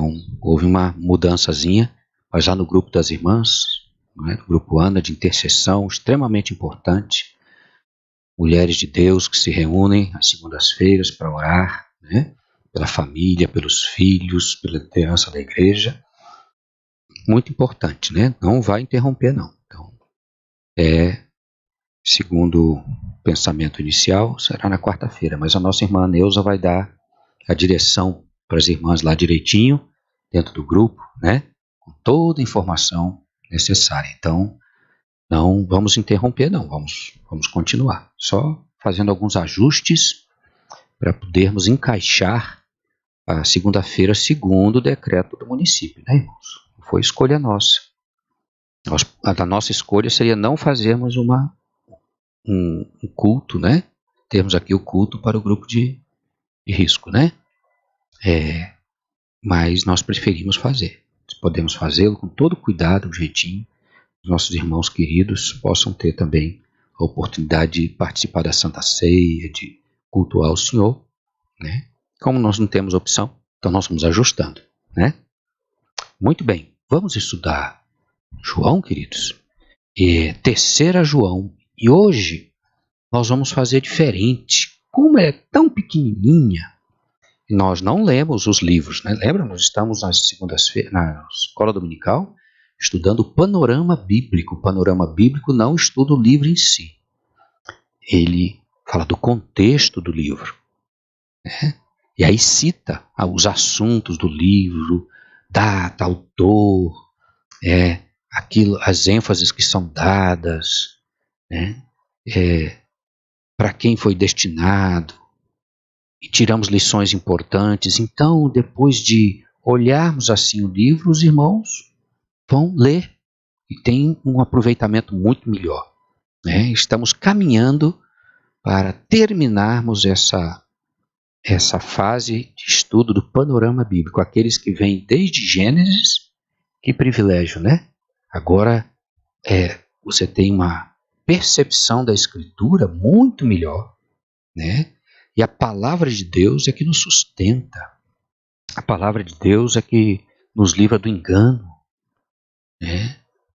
Então, houve uma mudançazinha, mas já no grupo das irmãs, no grupo Ana de intercessão, extremamente importante. Mulheres de Deus que se reúnem às segundas-feiras para orar, pela família, pelos filhos, pela liderança da igreja. Muito importante, Não vai interromper, não. Então, segundo o pensamento inicial, será na quarta-feira, mas a nossa irmã Neuza vai dar a direção para as irmãs lá direitinho, dentro do grupo, com toda a informação necessária. Então, não vamos interromper, não, vamos continuar. Só fazendo alguns ajustes para podermos encaixar a segunda-feira segundo o decreto do município, irmãos? Não foi escolha nossa. A nossa escolha seria não fazermos um culto, Termos aqui o culto para o grupo de risco, Mas nós preferimos fazer. Podemos fazê-lo com todo cuidado, jeitinho. Os nossos irmãos queridos possam ter também a oportunidade de participar da Santa Ceia, de cultuar o Senhor, Como nós não temos opção, então nós vamos ajustando, Muito bem, vamos estudar João, queridos? Terceira João. E hoje nós vamos fazer diferente. Como é tão pequenininha, nós não lemos os livros, Lembra? Nós estamos nas segundas-feiras, na escola dominical, estudando o panorama bíblico. O panorama bíblico não estuda o livro em si. Ele fala do contexto do livro, E aí cita os assuntos do livro, data, autor, as ênfases que são dadas, para quem foi destinado, e tiramos lições importantes. Então, depois de olharmos assim o livro, os irmãos vão ler e tem um aproveitamento muito melhor. Estamos caminhando para terminarmos essa fase de estudo do panorama bíblico. Aqueles que vêm desde Gênesis, que privilégio, Agora você tem uma percepção da Escritura muito melhor, E a palavra de Deus é que nos sustenta. A palavra de Deus é que nos livra do engano,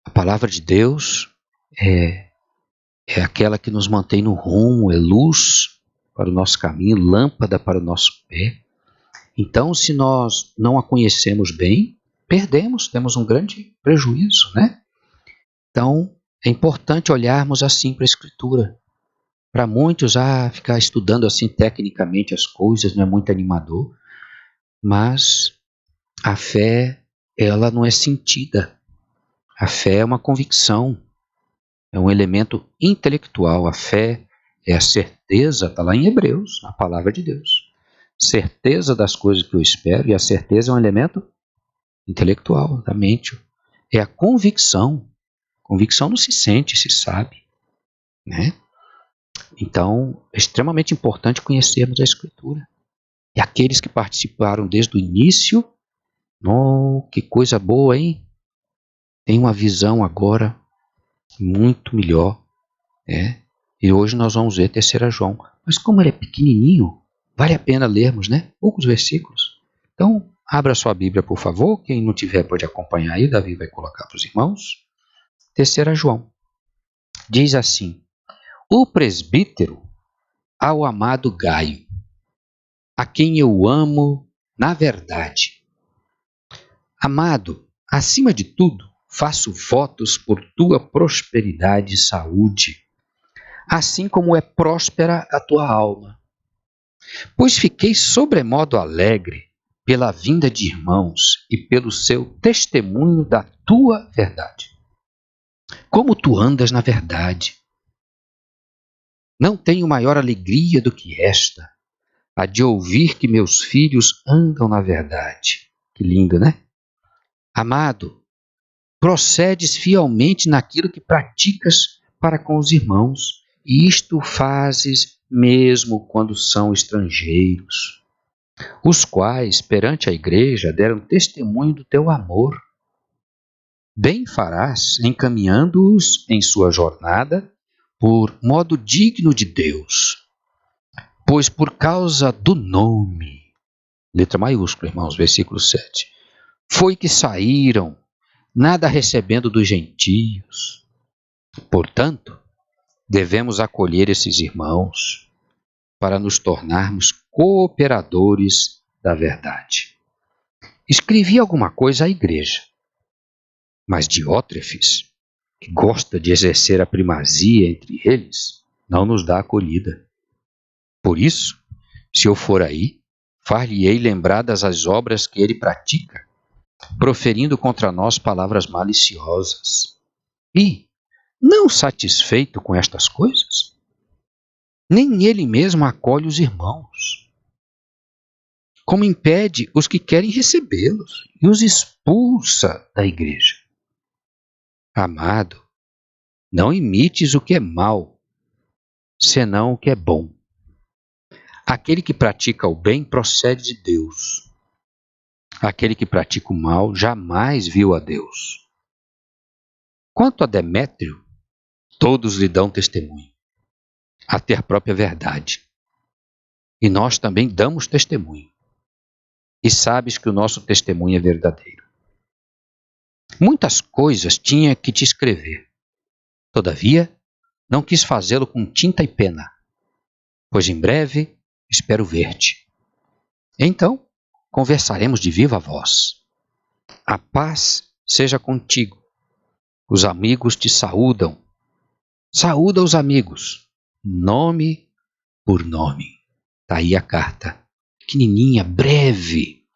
A palavra de Deus é aquela que nos mantém no rumo, é luz para o nosso caminho, lâmpada para o nosso pé. Então, se nós não a conhecemos bem, perdemos, temos um grande prejuízo, Então, é importante olharmos assim para a Escritura. Para muitos, ficar estudando assim tecnicamente as coisas não é muito animador, mas a fé, ela não é sentida. A fé é uma convicção, é um elemento intelectual. A fé é a certeza, está lá em Hebreus, a palavra de Deus. Certeza das coisas que eu espero, e a certeza é um elemento intelectual, da mente. É a convicção. Convicção não se sente, se sabe, Então, é extremamente importante conhecermos a Escritura. E aqueles que participaram desde o início, que coisa boa, hein? Tem uma visão agora muito melhor, E hoje nós vamos ver 3 João. Mas como ele é pequenininho, vale a pena lermos, Poucos versículos. Então, abra sua Bíblia, por favor. Quem não tiver pode acompanhar aí. Davi vai colocar para os irmãos. 3 João. Diz assim: o presbítero ao amado Gaio, a quem eu amo na verdade. Amado, acima de tudo, faço votos por tua prosperidade e saúde, assim como é próspera a tua alma. Pois fiquei sobremodo alegre pela vinda de irmãos e pelo seu testemunho da tua verdade. Como tu andas na verdade. Não tenho maior alegria do que esta, a de ouvir que meus filhos andam na verdade. Que lindo, Amado, procedes fielmente naquilo que praticas para com os irmãos, e isto fazes mesmo quando são estrangeiros, os quais, perante a igreja, deram testemunho do teu amor. Bem farás encaminhando-os em sua jornada por modo digno de Deus, pois por causa do nome, letra maiúscula, irmãos, versículo 7, foi que saíram, nada recebendo dos gentios. Portanto, devemos acolher esses irmãos para nos tornarmos cooperadores da verdade. Escrevi alguma coisa à igreja, mas Diótrefes, que gosta de exercer a primazia entre eles, não nos dá acolhida. Por isso, se eu for aí, far-lhe-ei lembradas as obras que ele pratica, proferindo contra nós palavras maliciosas. E, não satisfeito com estas coisas, nem ele mesmo acolhe os irmãos, como impede os que querem recebê-los e os expulsa da igreja. Amado, não imites o que é mal, senão o que é bom. Aquele que pratica o bem procede de Deus. Aquele que pratica o mal jamais viu a Deus. Quanto a Demétrio, todos lhe dão testemunho, até a própria verdade. E nós também damos testemunho. E sabes que o nosso testemunho é verdadeiro. Muitas coisas tinha que te escrever. Todavia, não quis fazê-lo com tinta e pena, pois em breve espero ver-te. Então, conversaremos de viva voz. A paz seja contigo. Os amigos te saúdam. Saúda os amigos, nome por nome. Está aí a carta, pequenininha, breve.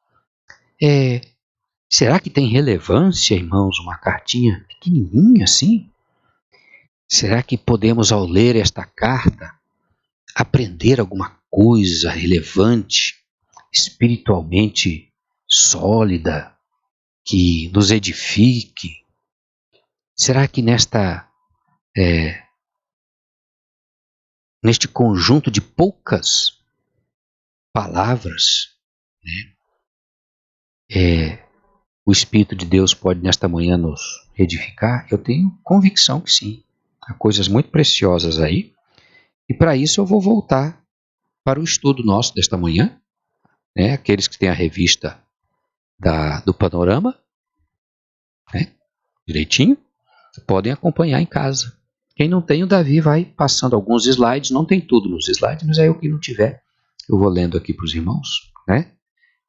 Será que tem relevância, irmãos, uma cartinha pequenininha assim? Será que podemos, ao ler esta carta, aprender alguma coisa relevante, espiritualmente sólida, que nos edifique? Será que neste conjunto de poucas palavras, o Espírito de Deus pode nesta manhã nos edificar? Eu tenho convicção que sim. Há coisas muito preciosas aí. E para isso eu vou voltar para o estudo nosso desta manhã. Aqueles que têm a revista do Panorama, direitinho, podem acompanhar em casa. Quem não tem, o Davi vai passando alguns slides. Não tem tudo nos slides, mas aí o que não tiver, eu vou lendo aqui para os irmãos,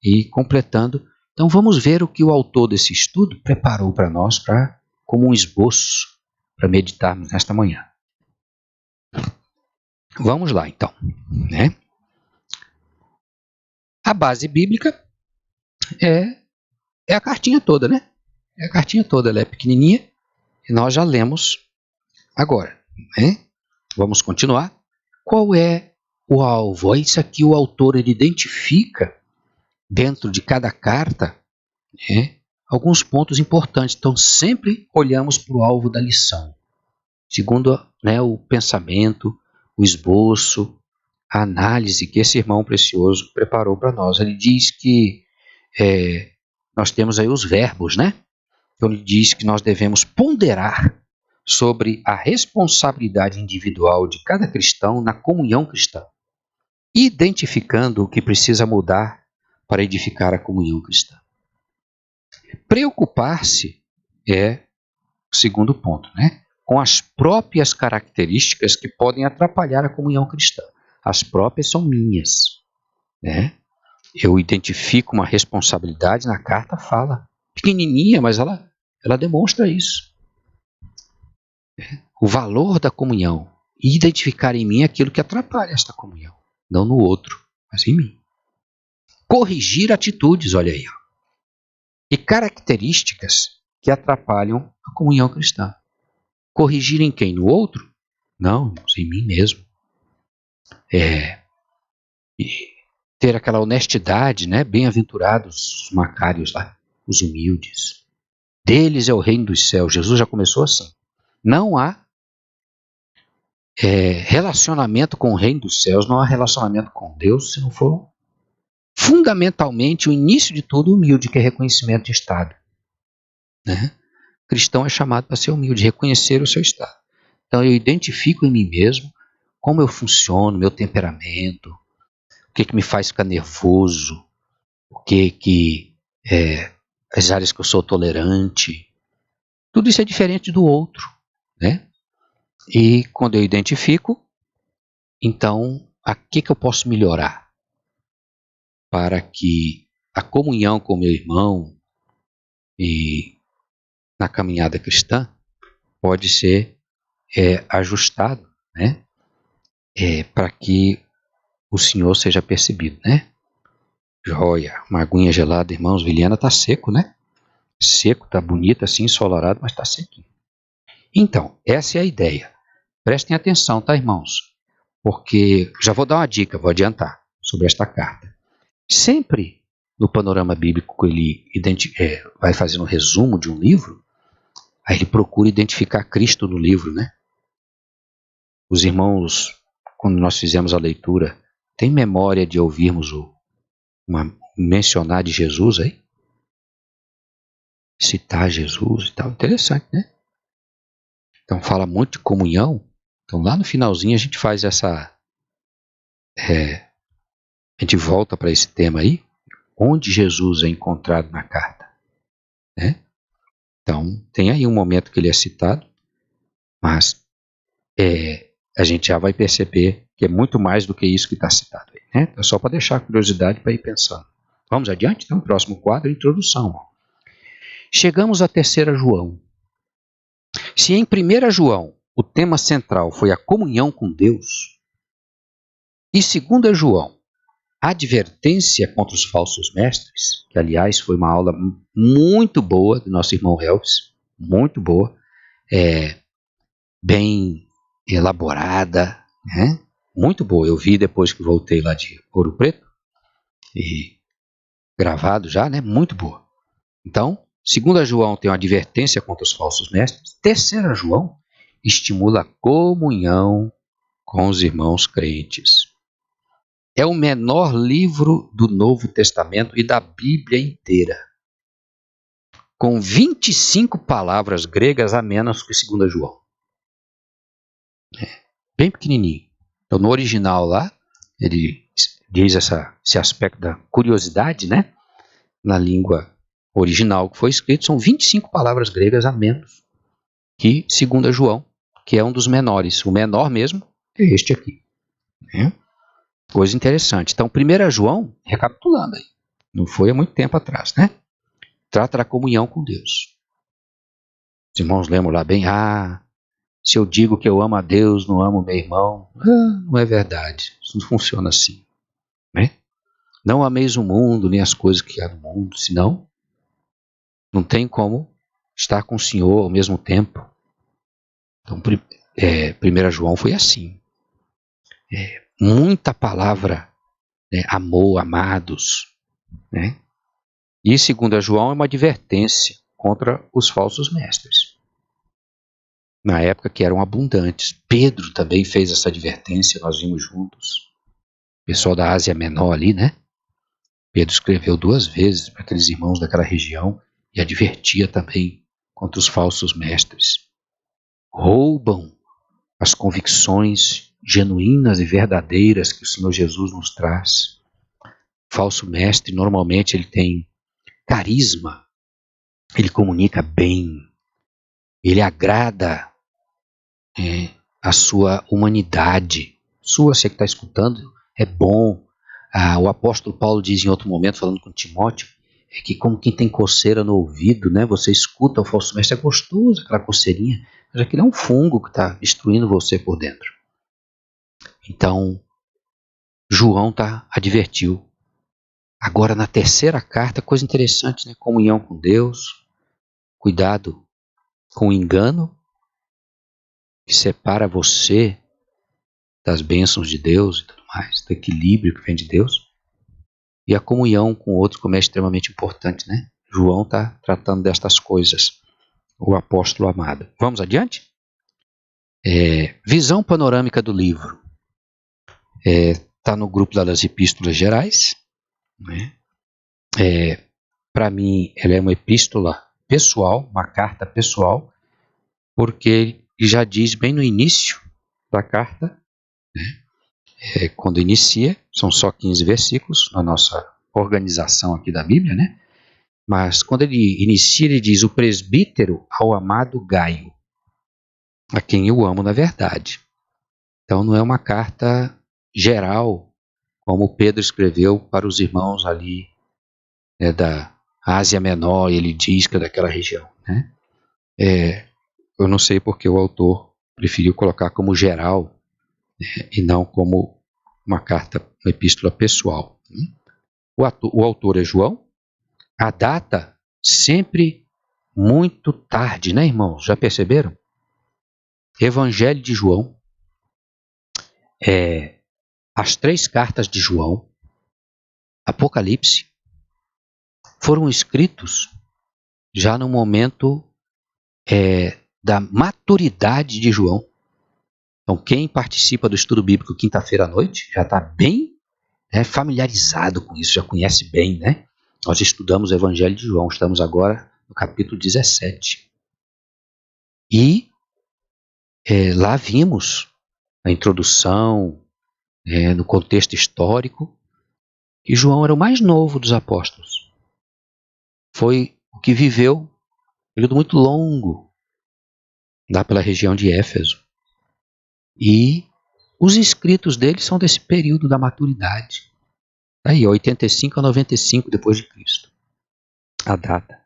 e completando. Então vamos ver o que o autor desse estudo preparou para nós como um esboço para meditarmos nesta manhã. Vamos lá então. A base bíblica é a cartinha toda, É a cartinha toda, ela é pequenininha e nós já lemos agora. Vamos continuar. Qual é o alvo? Isso aqui o autor ele identifica dentro de cada carta alguns pontos importantes. Então sempre olhamos para o alvo da lição, segundo o pensamento, o esboço, a análise que esse irmão precioso preparou para nós. Ele diz que nós temos aí os verbos, Então ele diz que nós devemos ponderar sobre a responsabilidade individual de cada cristão na comunhão cristã, identificando o que precisa mudar para edificar a comunhão cristã. Preocupar-se é o segundo ponto, com as próprias características que podem atrapalhar a comunhão cristã. As próprias são minhas, Eu identifico uma responsabilidade, na carta fala, pequenininha, mas ela demonstra isso. O valor da comunhão e identificar em mim aquilo que atrapalha esta comunhão, não no outro, mas em mim. Corrigir atitudes, olha aí, e características que atrapalham a comunhão cristã. Corrigir em quem? No outro? Não, irmãos, em mim mesmo. E ter aquela honestidade, Bem-aventurados os macários lá, os humildes. Deles é o reino dos céus. Jesus já começou assim. Não há relacionamento com o reino dos céus, não há relacionamento com Deus se não for fundamentalmente o início de tudo humilde, que é reconhecimento de estado. Cristão é chamado para ser humilde, reconhecer o seu estado. Então eu identifico em mim mesmo como eu funciono, meu temperamento, o que me faz ficar nervoso, o que as áreas que eu sou tolerante. Tudo isso é diferente do outro, né? E quando eu identifico, então, a que eu posso melhorar para que a comunhão com meu irmão e na caminhada cristã pode ser ajustado, né? Para que o Senhor seja percebido, né? Joia, uma aguinha gelada, irmãos. Viliana tá seco, né? Seco, tá bonito assim, ensolarado, mas tá sequinho. Então, essa é a ideia. Prestem atenção, tá, irmãos? Porque já vou dar uma dica, vou adiantar sobre esta carta. Sempre no panorama bíblico que ele vai fazendo um resumo de um livro, aí ele procura identificar Cristo no livro, né? Os irmãos, quando nós fizemos a leitura, tem memória de ouvirmos mencionar de Jesus aí? Citar Jesus e tal. Interessante, né? Então fala muito de comunhão. Então lá no finalzinho a gente faz essa... a gente volta para esse tema aí, onde Jesus é encontrado na carta, né? Então tem aí um momento que ele é citado, mas a gente já vai perceber que é muito mais do que isso que está citado aí, né? É só para deixar a curiosidade para ir pensando. Vamos adiante? Então, próximo quadro, introdução. Chegamos a 3 João. Se em 1 João o tema central foi a comunhão com Deus, e 2 João, a advertência contra os falsos mestres, que aliás foi uma aula muito boa do nosso irmão Elvis, muito boa, bem elaborada, né? Muito boa. Eu vi depois que voltei lá de Ouro Preto, e gravado já, né? Muito boa. Então, 2 João tem uma advertência contra os falsos mestres. 3 João estimula a comunhão com os irmãos crentes. É o menor livro do Novo Testamento e da Bíblia inteira, com 25 palavras gregas a menos que 2 João. Bem pequenininho. Então, no original lá, ele diz esse aspecto da curiosidade, né? Na língua original que foi escrito, são 25 palavras gregas a menos que 2 João, que é um dos menores. O menor mesmo é este aqui, né? Coisa interessante. Então, 1 João, recapitulando aí, não foi há muito tempo atrás, né? Trata da comunhão com Deus. Os irmãos lembram lá bem, se eu digo que eu amo a Deus, não amo meu irmão, não é verdade. Isso não funciona assim, né? Não ameis o mundo, nem as coisas que há no mundo, senão não tem como estar com o Senhor ao mesmo tempo. Então, 1 João foi assim. Muita palavra, né? Amor, amados, né? E 2 João é uma advertência contra os falsos mestres, na época que eram abundantes. Pedro também fez essa advertência, nós vimos juntos. O pessoal da Ásia Menor ali, né? Pedro escreveu 2 vezes para aqueles irmãos daquela região e advertia também contra os falsos mestres. Roubam as convicções genuínas e verdadeiras que o Senhor Jesus nos traz. O falso mestre, normalmente, ele tem carisma, ele comunica bem, ele agrada a sua humanidade. Você que está escutando, é bom. O apóstolo Paulo diz em outro momento, falando com Timóteo, que como quem tem coceira no ouvido, né? Você escuta o falso mestre, é gostoso aquela coceirinha, mas aquilo é um fungo que está destruindo você por dentro. Então, João advertiu. Agora, na 3ª carta, coisa interessante, né? Comunhão com Deus, cuidado com o engano que separa você das bênçãos de Deus e tudo mais, do equilíbrio que vem de Deus. E a comunhão com outros, como é extremamente importante, né? João está tratando destas coisas, o apóstolo amado. Vamos adiante? Visão panorâmica do livro. Está no grupo das Epístolas Gerais, né? Para mim, ela é uma epístola pessoal, uma carta pessoal, porque ele já diz bem no início da carta, né? Quando inicia, são só 15 versículos na nossa organização aqui da Bíblia, né? Mas quando ele inicia, ele diz: o presbítero ao amado Gaio, a quem eu amo na verdade. Então não é uma carta geral, como Pedro escreveu para os irmãos ali, né, da Ásia Menor, ele diz que é daquela região, né? Eu não sei porque o autor preferiu colocar como geral, né, e não como uma carta, uma epístola pessoal. O autor é João. A data sempre muito tarde, né, irmãos? Já perceberam? Evangelho de João, as 3 cartas de João, Apocalipse, foram escritos já no momento da maturidade de João. Então, quem participa do estudo bíblico quinta-feira à noite já está bem familiarizado com isso, já conhece bem, né? Nós estudamos o Evangelho de João, estamos agora no capítulo 17. E lá vimos a introdução, no contexto histórico, que João era o mais novo dos apóstolos. Foi o que viveu um período muito longo lá pela região de Éfeso. E os escritos dele são desse período da maturidade. Aí, 85 a 95 depois de Cristo. A data.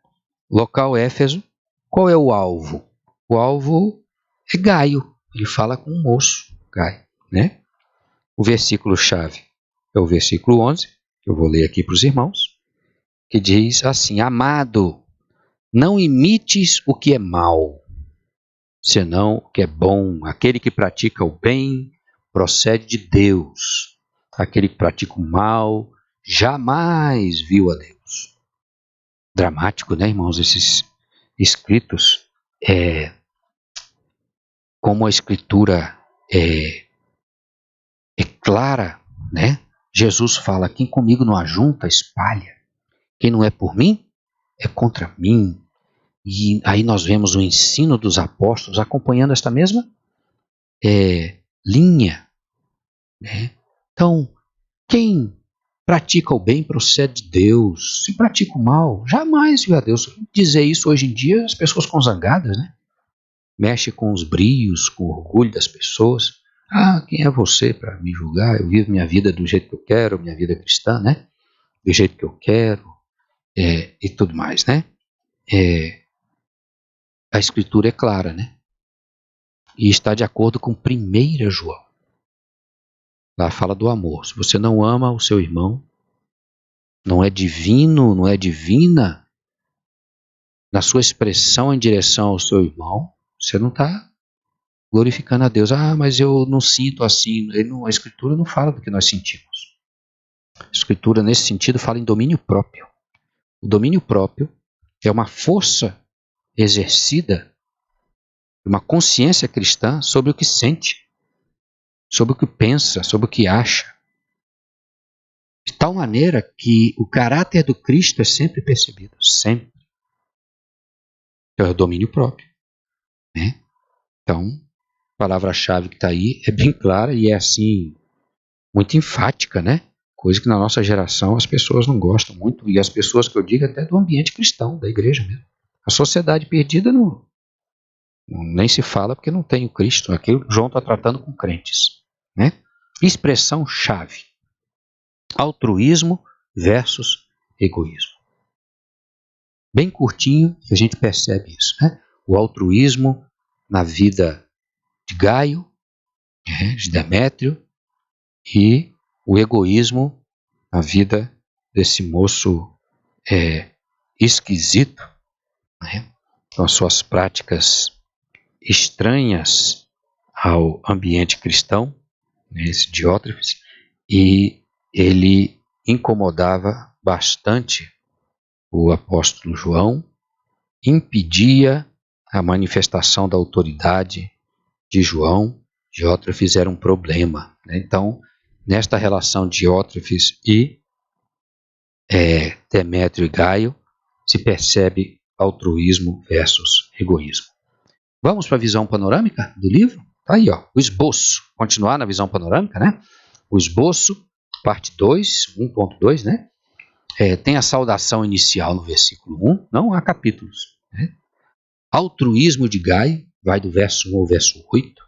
Local Éfeso. Qual é o alvo? O alvo é Gaio. Ele fala com um moço, Gaio, né? O versículo-chave é o versículo 11, que eu vou ler aqui para os irmãos, que diz assim: amado, não imites o que é mal, senão o que é bom. Aquele que pratica o bem procede de Deus. Aquele que pratica o mal jamais viu a Deus. Dramático, né, irmãos? Esses escritos, como a escritura é clara, né? Jesus fala: quem comigo não ajunta, espalha. Quem não é por mim, é contra mim. E aí nós vemos o ensino dos apóstolos acompanhando esta mesma linha, né? Então, quem pratica o bem procede de Deus. Se pratica o mal, jamais viu a Deus. Dizer isso hoje em dia, as pessoas ficam zangadas, né? Mexe com os brios, com o orgulho das pessoas. Quem é você para me julgar? Eu vivo minha vida do jeito que eu quero, minha vida cristã, né? Do jeito que eu quero, e tudo mais, né? A escritura é clara, né? E está de acordo com 1 João. Lá fala do amor. Se você não ama o seu irmão, não é divino, não é divina na sua expressão em direção ao seu irmão, você não está glorificando a Deus. Mas eu não sinto assim. A escritura não fala do que nós sentimos. A escritura, nesse sentido, fala em domínio próprio. O domínio próprio é uma força exercida, uma consciência cristã sobre o que sente, sobre o que pensa, sobre o que acha. De tal maneira que o caráter do Cristo é sempre percebido, sempre. Então é o domínio próprio, né? Então, a palavra-chave que está aí é bem clara e é assim, muito enfática, né? Coisa que na nossa geração as pessoas não gostam muito, e as pessoas que eu digo até do ambiente cristão, da igreja mesmo. A sociedade perdida nem se fala porque não tem o Cristo. Aqui o João está tratando com crentes, né? Expressão-chave: altruísmo versus egoísmo. Bem curtinho, a gente percebe isso, né? O altruísmo na vida de Gaio, de Demétrio, e o egoísmo na vida desse moço esquisito, né? Com as suas práticas estranhas ao ambiente cristão, né, esse Diótrefes, e ele incomodava bastante o apóstolo João, impedia a manifestação da autoridade de João. Diótrefes era um problema, né? Então, nesta relação de Diótrefes e Demétrio e Gaio, se percebe altruísmo versus egoísmo. Vamos para a visão panorâmica do livro? Tá aí, ó, o esboço. Continuar na visão panorâmica, né? O esboço, parte 2, 1.2, né? Tem a saudação inicial no versículo 1, não há capítulos. Né? Altruísmo de Gaio, vai do verso 1 ao verso 8.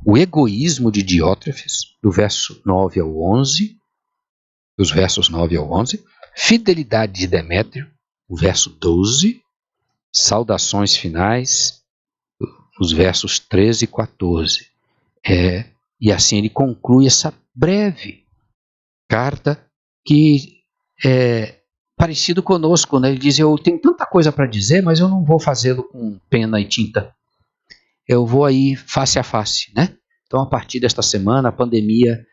O egoísmo de Diótrefes, do verso 9 ao 11, dos versos 9 ao 11. Fidelidade de Demétrio, o verso 12. Saudações finais, os versos 13 e 14. E assim ele conclui essa breve carta que é parecido conosco, né? Ele diz: eu tenho tanta coisa para dizer, mas eu não vou fazê-lo com pena e tinta. Eu vou aí face a face, né? Então, a partir desta semana, a pandemia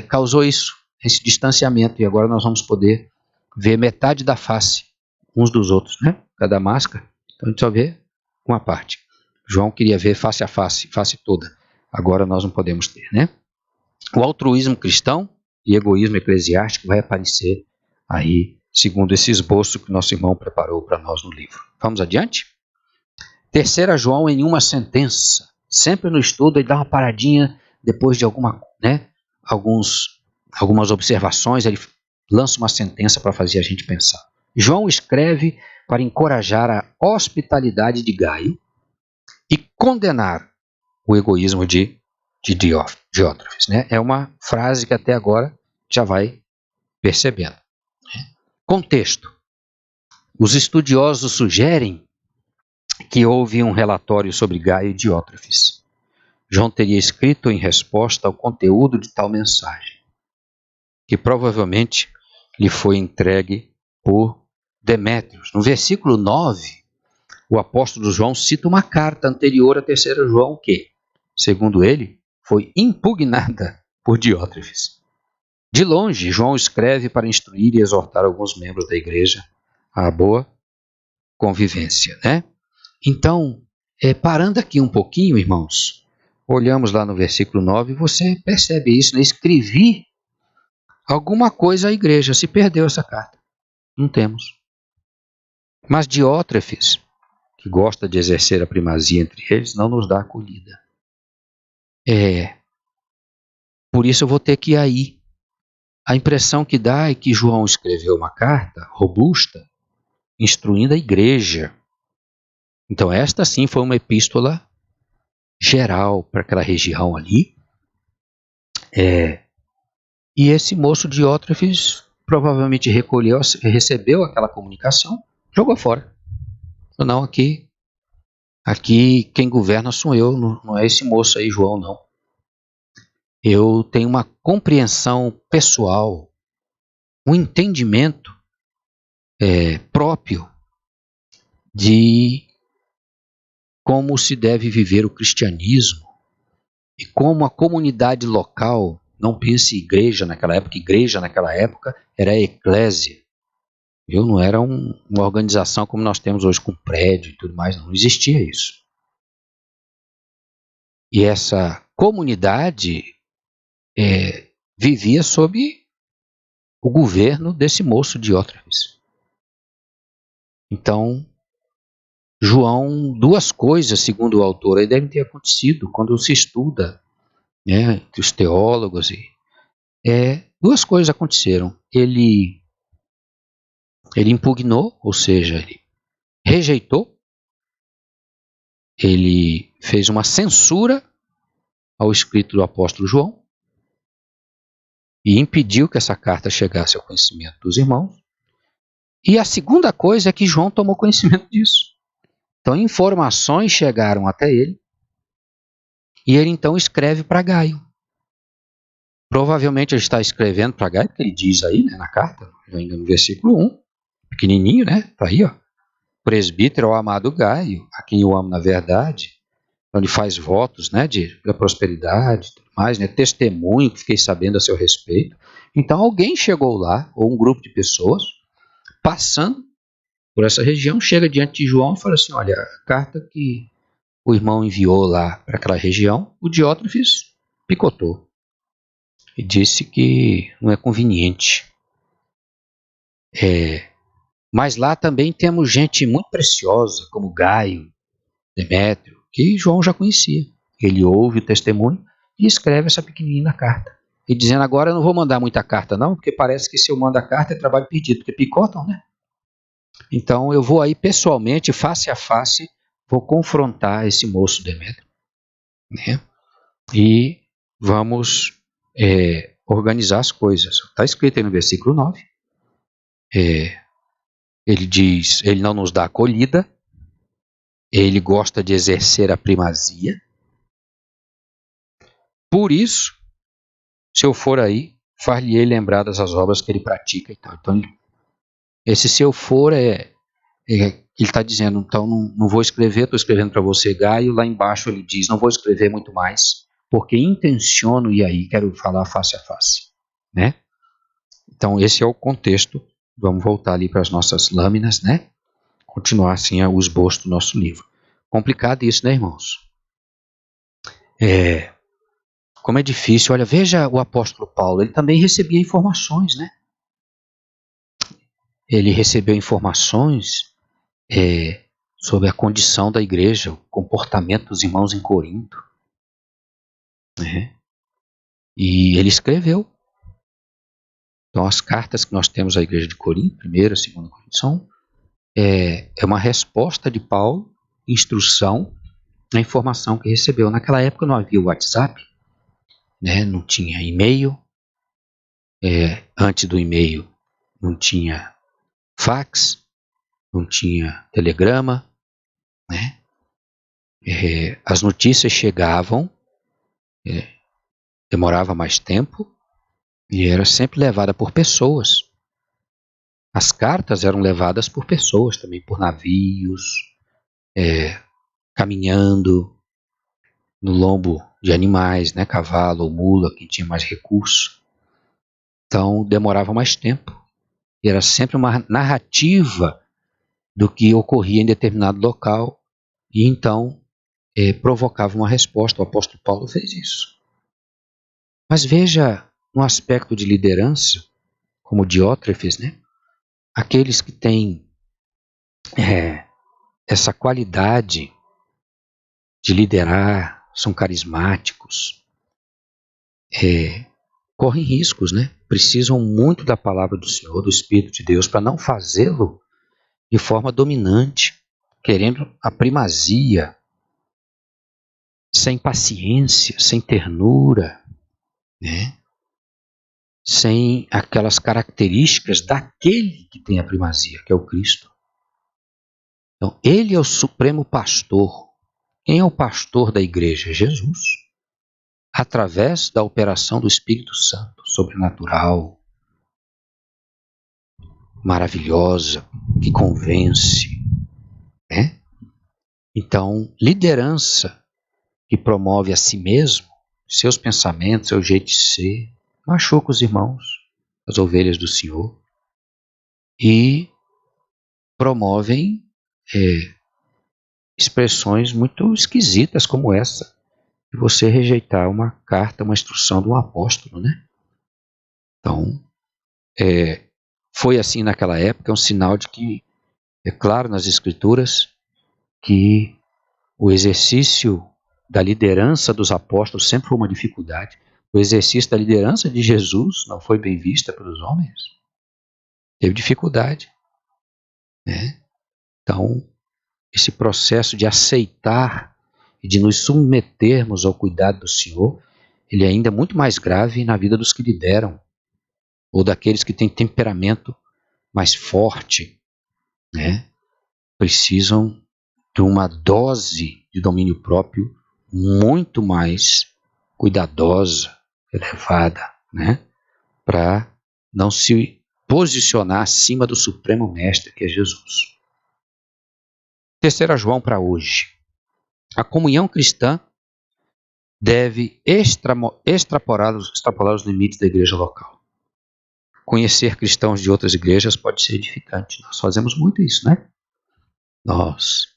causou isso, esse distanciamento, e agora nós vamos poder ver metade da face uns dos outros, né? Cada máscara, então a gente só vê uma parte. João queria ver face a face, face toda. Agora nós não podemos ter, né? O altruísmo cristão e egoísmo eclesiástico vai aparecer aí, segundo esse esboço que nosso irmão preparou para nós no livro. Vamos adiante? 3 João em uma sentença. Sempre no estudo ele dá uma paradinha depois de algumas observações, ele lança uma sentença para fazer a gente pensar. João escreve para encorajar a hospitalidade de Gaio e condenar o egoísmo de Diótrefes. Né? É uma frase que até agora já vai percebendo. Contexto. Os estudiosos sugerem que houve um relatório sobre Gaio e Diótrefes. João teria escrito em resposta ao conteúdo de tal mensagem, que provavelmente lhe foi entregue por Demétrios. No versículo 9, o apóstolo João cita uma carta anterior a 3 João que, segundo ele, foi impugnada por Diótrefes. De longe, João escreve para instruir e exortar alguns membros da igreja à boa convivência, né? Então, parando aqui um pouquinho, irmãos, olhamos lá no versículo 9 e você percebe isso, né? Escrevi alguma coisa à igreja, se perdeu essa carta. Não temos. Mas Diótrefes, que gosta de exercer a primazia entre eles, não nos dá acolhida. Por isso eu vou ter que ir aí. A impressão que dá é que João escreveu uma carta robusta, instruindo a igreja. Então esta sim foi uma epístola geral para aquela região ali. E esse moço Diótrefes provavelmente recebeu aquela comunicação, jogou fora. Não, aqui quem governa sou eu, não é esse moço aí, João, não. Eu tenho uma compreensão pessoal, um entendimento próprio de como se deve viver o cristianismo e como a comunidade local, não pense igreja naquela época era a eclésia, viu? Não era uma organização como nós temos hoje com prédio e tudo mais, não existia isso. E essa comunidade vivia sob o governo desse moço Diótrefes. Então, João, duas coisas, segundo o autor, aí devem ter acontecido quando se estuda, né, entre os teólogos. Duas coisas aconteceram. Ele impugnou, ou seja, ele rejeitou, ele fez uma censura ao escrito do apóstolo João e impediu que essa carta chegasse ao conhecimento dos irmãos. E a segunda coisa é que João tomou conhecimento disso. Então, informações chegaram até ele e ele então escreve para Gaio. Provavelmente ele está escrevendo para Gaio, porque ele diz aí, né, na carta, ainda no versículo 1, pequenininho, né? Está aí, ó. Presbítero ao amado Gaio, a quem eu amo na verdade. Então ele faz votos, né, da prosperidade e tudo mais, né, testemunho que fiquei sabendo a seu respeito. Então alguém chegou lá, ou um grupo de pessoas, passando por essa região, chega diante de João e fala assim: olha, a carta que o irmão enviou lá para aquela região, o Diótrefes picotou e disse que não é conveniente. Mas lá também temos gente muito preciosa, como Gaio, Demétrio, que João já conhecia. Ele ouve o testemunho e escreve essa pequenina carta. e dizendo: agora eu não vou mandar muita carta não, porque parece que se eu mando a carta é trabalho perdido, porque picotam, né? Então eu vou aí pessoalmente, face a face, vou confrontar esse moço Demétrio, né? E vamos organizar as coisas. Está escrito aí no versículo 9. Ele diz: ele não nos dá acolhida, ele gosta de exercer a primazia. Por isso, se eu for aí, far-lhe-ei lembradas as obras que ele pratica e tal. Então, esse se eu for ele está dizendo, então não vou escrever, estou escrevendo para você, Gaio. Lá embaixo ele diz: não vou escrever muito mais, porque intenciono ir aí, quero falar face a face, né? Então esse é o contexto. Vamos voltar ali para as nossas lâminas, né? Continuar assim o esboço do nosso livro. Complicado isso, né, irmãos? Como é difícil. Olha, veja o apóstolo Paulo, ele também recebia informações, né? Ele recebeu informações sobre a condição da igreja, o comportamento dos irmãos em Corinto, né? E ele escreveu. Então as cartas que nós temos à igreja de Corinto, 1ª e 2ª Coríntios, são uma resposta de Paulo, instrução, na informação que recebeu. Naquela época não havia WhatsApp, né? Não tinha e-mail, antes do e-mail não tinha fax, não tinha telegrama, né? As notícias chegavam, demorava mais tempo e era sempre levada por pessoas. As cartas eram levadas por pessoas também, por navios, caminhando no lombo de animais, né? Cavalo ou mula, quem tinha mais recurso. Então demorava mais tempo. E era sempre uma narrativa do que ocorria em determinado local, e então provocava uma resposta. O apóstolo Paulo fez isso. Mas veja, no aspecto de liderança, como Diótrefes, né? Aqueles que têm essa qualidade de liderar, são carismáticos, correm riscos, né? Precisam muito da palavra do Senhor, do Espírito de Deus, para não fazê-lo de forma dominante, querendo a primazia, sem paciência, sem ternura, né? Sem aquelas características daquele que tem a primazia, que é o Cristo. Então, ele é o supremo pastor. Quem é o pastor da igreja? Jesus. Através da operação do Espírito Santo, sobrenatural, maravilhosa, que convence, né? Então, liderança que promove a si mesmo, seus pensamentos, seu jeito de ser, machuca os irmãos, as ovelhas do Senhor, e promovem expressões muito esquisitas como essa, de você rejeitar uma carta, uma instrução de um apóstolo, né? Então, foi assim naquela época, é um sinal de que, é claro nas Escrituras, que o exercício da liderança dos apóstolos sempre foi uma dificuldade. O exercício da liderança de Jesus não foi bem vista pelos homens. Teve dificuldade, né? Então, esse processo de aceitar e de nos submetermos ao cuidado do Senhor, ele é ainda muito mais grave na vida dos que lideram, ou daqueles que têm temperamento mais forte, né? Precisam de uma dose de domínio próprio muito mais cuidadosa, elevada, né? Para não se posicionar acima do Supremo Mestre, que é Jesus. 3 João para hoje. A comunhão cristã deve extrapolar os limites da igreja local. Conhecer cristãos de outras igrejas pode ser edificante. Nós fazemos muito isso, né? Nós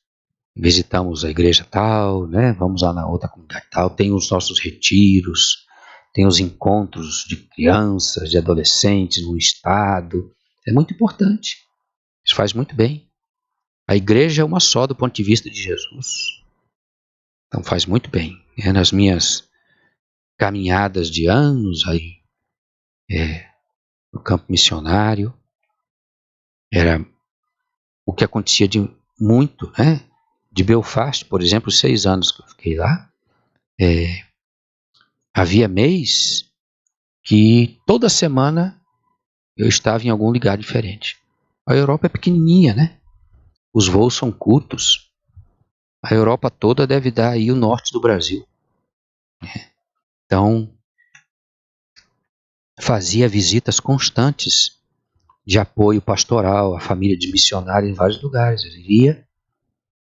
visitamos a igreja tal, né? Vamos lá na outra comunidade tal, tem os nossos retiros, tem os encontros de crianças, de adolescentes no estado. É muito importante. Isso faz muito bem. A igreja é uma só do ponto de vista de Jesus. Então faz muito bem. Nas minhas caminhadas de anos aí no campo missionário. Era o que acontecia de muito, né? De Belfast, por exemplo, 6 anos que eu fiquei lá, havia mês que toda semana eu estava em algum lugar diferente. A Europa é pequenininha, né? Os voos são curtos. A Europa toda deve dar aí o norte do Brasil. Então, fazia visitas constantes de apoio pastoral à família de missionários em vários lugares. Eu ia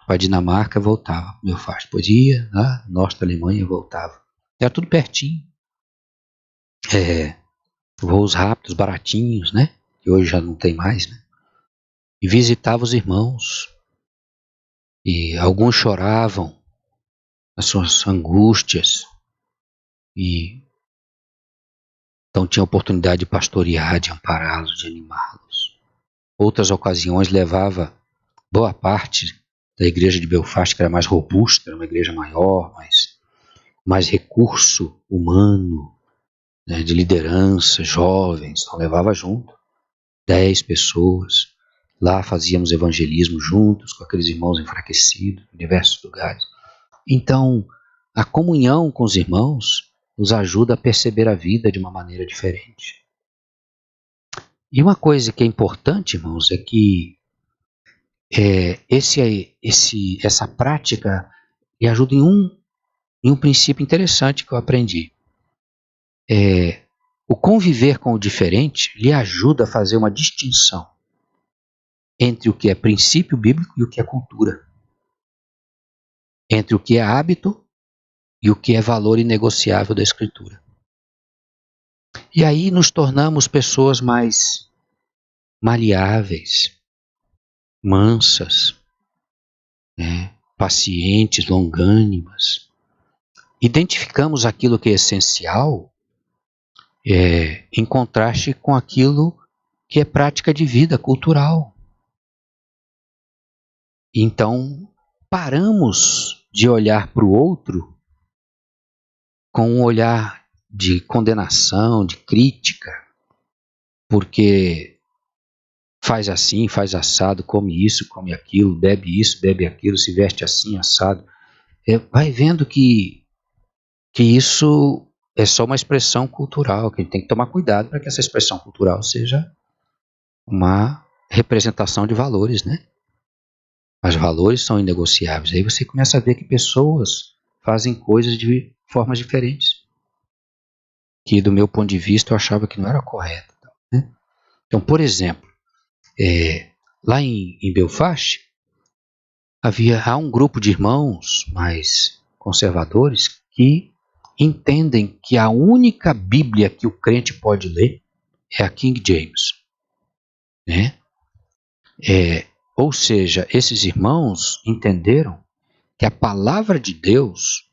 para a Dinamarca, voltava. Meu faz, depois ia lá, norte da Alemanha, voltava. Era tudo pertinho. Voos rápidos, baratinhos, né? Que hoje já não tem mais, né? E visitava os irmãos. E alguns choravam as suas angústias. E então tinha a oportunidade de pastorear, de ampará-los, de animá-los. Outras ocasiões levava boa parte da igreja de Belfast, que era mais robusta, era uma igreja maior, mais recurso humano, né, de liderança, jovens, então levava junto 10 pessoas. Lá fazíamos evangelismo juntos com aqueles irmãos enfraquecidos em diversos lugares. Então, a comunhão com os irmãos nos ajuda a perceber a vida de uma maneira diferente. E uma coisa que é importante, irmãos, é que essa prática me ajuda em um princípio interessante que eu aprendi. O conviver com o diferente lhe ajuda a fazer uma distinção entre o que é princípio bíblico e o que é cultura. Entre o que é hábito e o que é valor inegociável da Escritura. E aí nos tornamos pessoas mais maleáveis, mansas, né, pacientes, longânimas. Identificamos aquilo que é essencial em contraste com aquilo que é prática de vida cultural. Então, paramos de olhar para o outro com um olhar de condenação, de crítica, porque faz assim, faz assado, come isso, come aquilo, bebe isso, bebe aquilo, se veste assim, assado. Vai vendo que isso é só uma expressão cultural, que a gente tem que tomar cuidado para que essa expressão cultural seja uma representação de valores, né? Mas valores são inegociáveis. Aí você começa a ver que pessoas fazem coisas de formas diferentes, que do meu ponto de vista eu achava que não era correto, né? Então, por exemplo, lá em Belfast, há um grupo de irmãos mais conservadores que entendem que a única Bíblia que o crente pode ler é a King James, né? Ou seja, esses irmãos entenderam que a palavra de Deus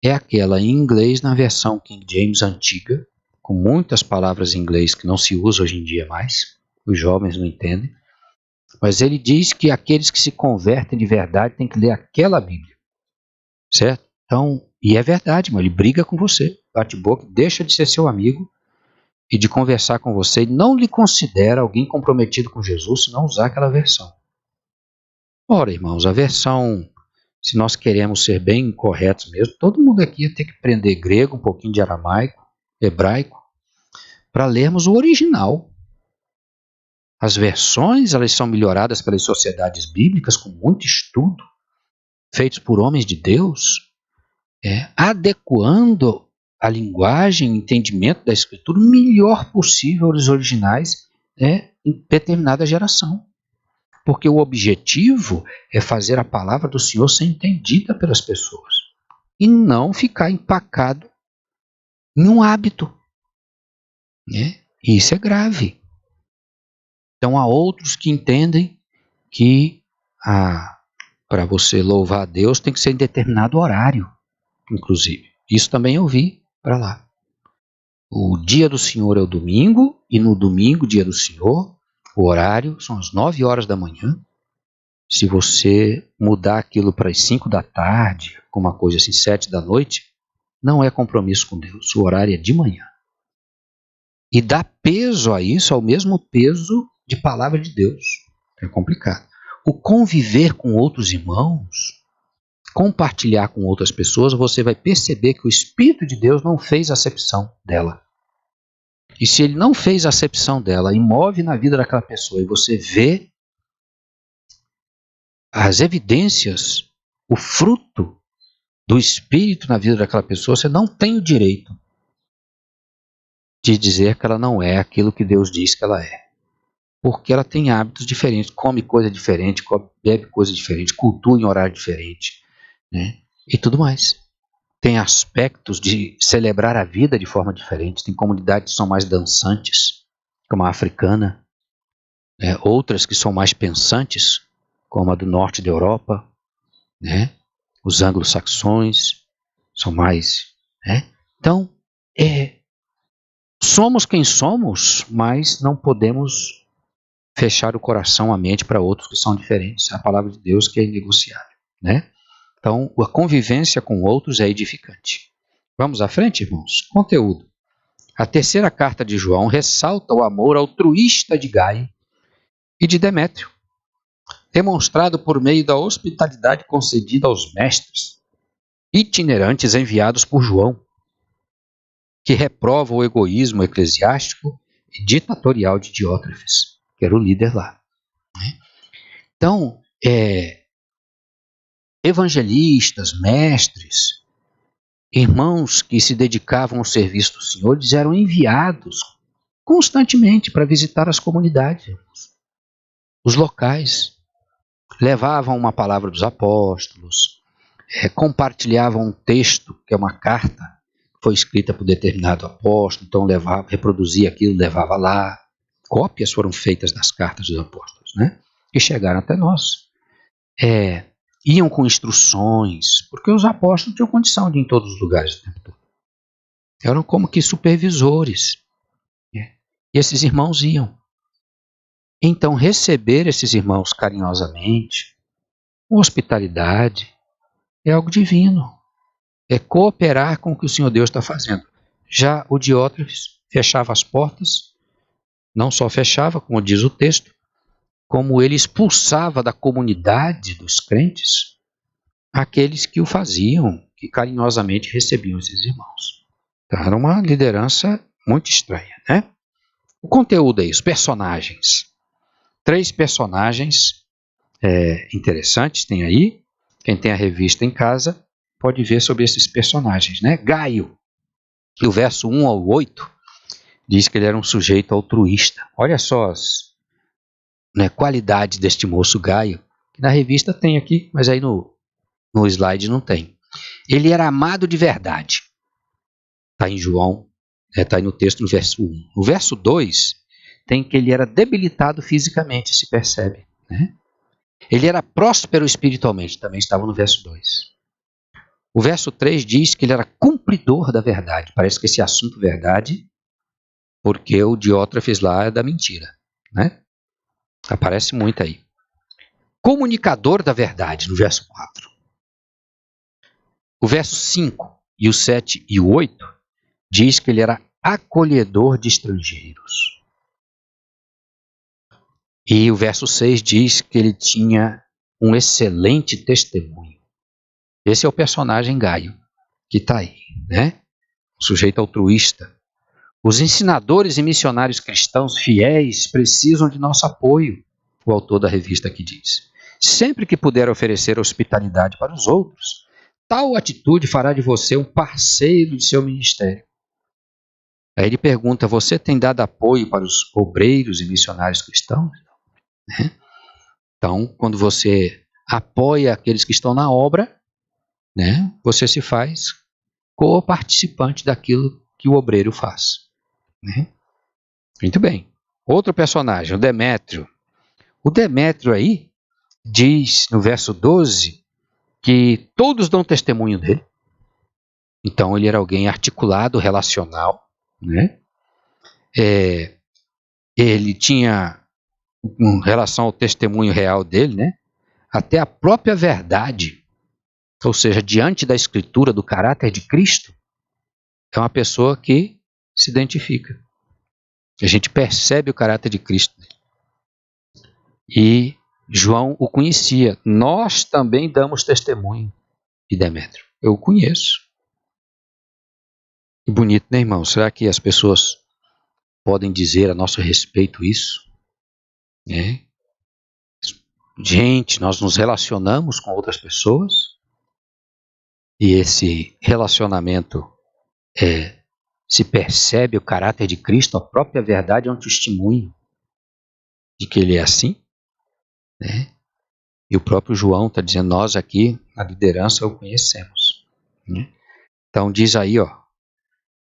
é aquela em inglês na versão King James antiga, com muitas palavras em inglês que não se usa hoje em dia mais, os jovens não entendem, mas ele diz que aqueles que se convertem de verdade têm que ler aquela Bíblia, certo? Então, e é verdade, mas ele briga com você, bate boca, deixa de ser seu amigo e de conversar com você, e não lhe considera alguém comprometido com Jesus se não usar aquela versão. Ora, irmãos, a versão, se nós queremos ser bem corretos mesmo, todo mundo aqui ia ter que aprender grego, um pouquinho de aramaico, hebraico, para lermos o original. As versões, elas são melhoradas pelas sociedades bíblicas com muito estudo, feitos por homens de Deus, adequando a linguagem, o entendimento da Escritura o melhor possível aos originais em determinada geração. Porque o objetivo é fazer a palavra do Senhor ser entendida pelas pessoas e não ficar empacado em um hábito, né? E isso é grave. Então há outros que entendem que para você louvar a Deus tem que ser em determinado horário, inclusive. Isso também eu vi para lá. O dia do Senhor é o domingo, e no domingo, dia do Senhor, o horário são as 9 horas da manhã. Se você mudar aquilo para as 5 da tarde, alguma coisa assim, 7 da noite, não é compromisso com Deus. O horário é de manhã. e dá peso a isso, ao mesmo peso de palavra de Deus. É complicado. O conviver com outros irmãos, compartilhar com outras pessoas, você vai perceber que o Espírito de Deus não fez acepção dela. E se ele não fez acepção dela e move na vida daquela pessoa, e você vê as evidências, o fruto do Espírito na vida daquela pessoa, você não tem o direito de dizer que ela não é aquilo que Deus diz que ela é. Porque ela tem hábitos diferentes, come coisa diferente, bebe coisa diferente, cultua em horário diferente, né? E tudo mais. Tem aspectos de celebrar a vida de forma diferente. Tem comunidades que são mais dançantes, como a africana, né? Outras que são mais pensantes, como a do norte da Europa, né? Os anglo-saxões são mais, né? Então, somos quem somos, mas não podemos fechar o coração, a mente para outros que são diferentes. A palavra de Deus que é inegociável, né? Então, a convivência com outros é edificante. Vamos à frente, irmãos? Conteúdo. A terceira carta de João ressalta o amor altruísta de Gaio e de Demétrio, demonstrado por meio da hospitalidade concedida aos mestres itinerantes enviados por João, que reprova o egoísmo eclesiástico e ditatorial de Diótrefes, que era o líder lá. Então, evangelistas, mestres, irmãos que se dedicavam ao serviço do Senhor, eles eram enviados constantemente para visitar as comunidades, os locais, levavam uma palavra dos apóstolos, compartilhavam um texto, que é uma carta, que foi escrita por determinado apóstolo, então reproduzia aquilo, levava lá. Cópias foram feitas das cartas dos apóstolos, né? Que chegaram até nós. Iam com instruções, porque os apóstolos tinham condição de ir em todos os lugares o tempo todo. Eram como que supervisores. E esses irmãos iam. Então, receber esses irmãos carinhosamente, com hospitalidade, é algo divino. É cooperar com o que o Senhor Deus está fazendo. Já o Diótrefes fechava as portas, não só fechava, como diz o texto, como ele expulsava da comunidade dos crentes aqueles que o faziam, que carinhosamente recebiam esses irmãos. Então, era uma liderança muito estranha, né? O conteúdo aí, os personagens. 3 personagens interessantes tem aí. Quem tem a revista em casa pode ver sobre esses personagens, né? Gaio, que o verso 1 ao 8 diz que ele era um sujeito altruísta. Olha só as qualidades deste moço Gaio, que na revista tem aqui, mas aí no slide não tem. Ele era amado de verdade. Está em João, está aí no texto no verso 1. No verso 2 tem que ele era debilitado fisicamente, se percebe, né? Ele era próspero espiritualmente, também estava no verso 2. O verso 3 diz que ele era cumpridor da verdade. Parece que esse assunto verdade, porque o Diótrefes lá é da mentira, né? Aparece muito aí. Comunicador da verdade, no verso 4. O verso 5 e o 7 e o 8 diz que ele era acolhedor de estrangeiros. E o verso 6 diz que ele tinha um excelente testemunho. Esse é o personagem Gaio, que está aí, né? O sujeito altruísta. Os ensinadores e missionários cristãos fiéis precisam de nosso apoio, o autor da revista aqui diz. Sempre que puder oferecer hospitalidade para os outros, tal atitude fará de você um parceiro de seu ministério. Aí ele pergunta, você tem dado apoio para os obreiros e missionários cristãos? Né? Então, quando você apoia aqueles que estão na obra, né, você se faz co-participante daquilo que o obreiro faz. Né? Muito bem. Outro personagem, o Demétrio. O Demétrio aí diz no verso 12 que todos dão testemunho dele. Então ele era alguém articulado, relacional, né? Ele tinha, em relação ao testemunho real dele, né? Até a própria verdade, ou seja, diante da escritura, do caráter de Cristo, é uma pessoa que se identifica. A gente percebe o caráter de Cristo nele. E João o conhecia. Nós também damos testemunho de Demétrio. Eu o conheço. Que bonito, né, irmão? Será que as pessoas podem dizer a nosso respeito isso? Gente, nós nos relacionamos com outras pessoas e esse relacionamento se percebe o caráter de Cristo, a própria verdade é um testemunho de que ele é assim, né? E o próprio João está dizendo, nós aqui, a liderança, o conhecemos. Né? Então diz aí,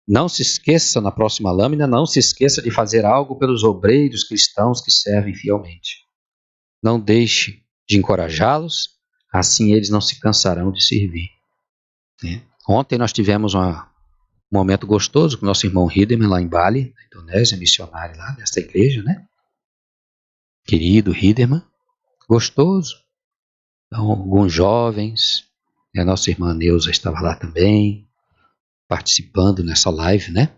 não se esqueça, na próxima lâmina, não se esqueça de fazer algo pelos obreiros cristãos que servem fielmente. Não deixe de encorajá-los, assim eles não se cansarão de servir. Né? Ontem nós tivemos um momento gostoso com o nosso irmão Hideman lá em Bali, na Indonésia, missionário lá desta igreja, né? Querido Hideman, gostoso. Então, alguns jovens, a nossa irmã Neuza estava lá também, participando nessa live, né?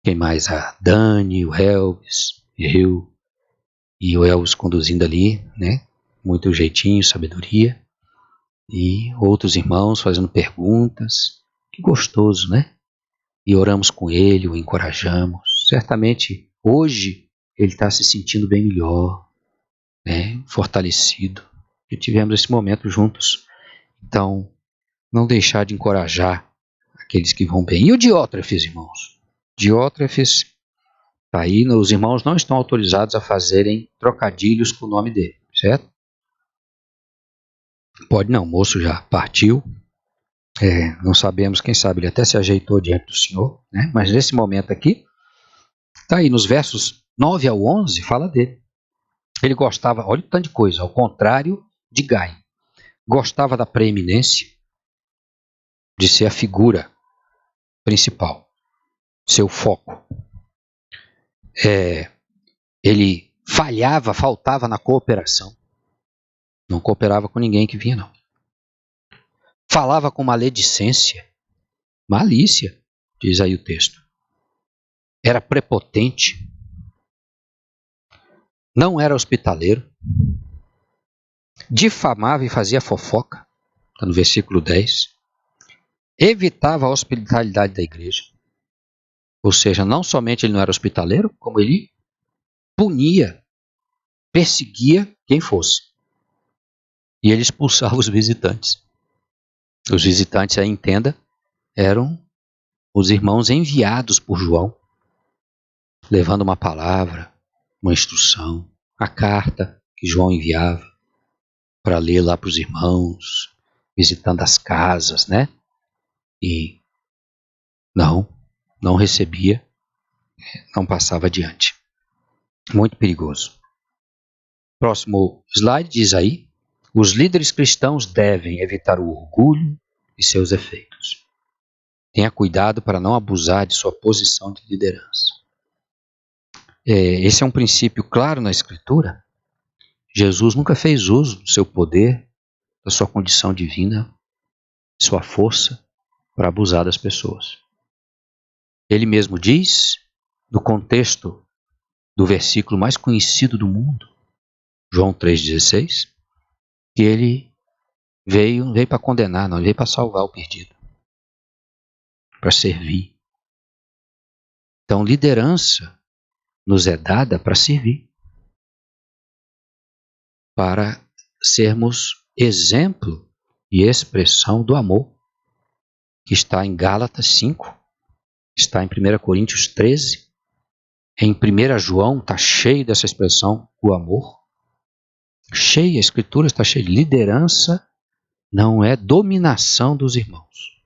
Quem mais? A Dani, o Elvis, eu e o Elvis conduzindo ali, né? Muito jeitinho, sabedoria. E outros irmãos fazendo perguntas. Que gostoso, né? E oramos com ele, o encorajamos. Certamente, hoje, ele está se sentindo bem melhor, né? Fortalecido. E tivemos esse momento juntos. Então, não deixar de encorajar aqueles que vão bem. E o Diótrefes, irmãos? Diótrefes está aí, os irmãos não estão autorizados a fazerem trocadilhos com o nome dele, certo? Pode não, o moço já partiu. Não sabemos, quem sabe ele até se ajeitou diante do Senhor, né? Mas nesse momento aqui, está aí nos versos 9 ao 11, fala dele. Ele gostava, olha o tanto de coisa, ao contrário de Gai. Gostava da preeminência, de ser a figura principal, seu foco. Ele faltava na cooperação. Não cooperava com ninguém que vinha, não. Falava com maledicência, malícia, diz aí o texto. Era prepotente. Não era hospitaleiro. Difamava e fazia fofoca. Está no versículo 10. Evitava a hospitalidade da igreja. Ou seja, não somente ele não era hospitaleiro, como ele punia, perseguia quem fosse. E ele expulsava os visitantes. Os visitantes, aí entenda, eram os irmãos enviados por João, levando uma palavra, uma instrução, a carta que João enviava para ler lá para os irmãos, visitando as casas, né? E não recebia, não passava adiante. Muito perigoso. Próximo slide diz aí, os líderes cristãos devem evitar o orgulho e seus efeitos. Tenha cuidado para não abusar de sua posição de liderança. Esse é um princípio claro na Escritura. Jesus nunca fez uso do seu poder, da sua condição divina, de sua força, para abusar das pessoas. Ele mesmo diz, no contexto do versículo mais conhecido do mundo, João 3,16, que ele veio para condenar, não, ele veio para salvar o perdido, para servir. Então, liderança nos é dada para servir, para sermos exemplo e expressão do amor, que está em Gálatas 5, está em 1 Coríntios 13, em 1 João está cheio dessa expressão, o amor. Cheia, a Escritura está cheia. Liderança não é dominação dos irmãos.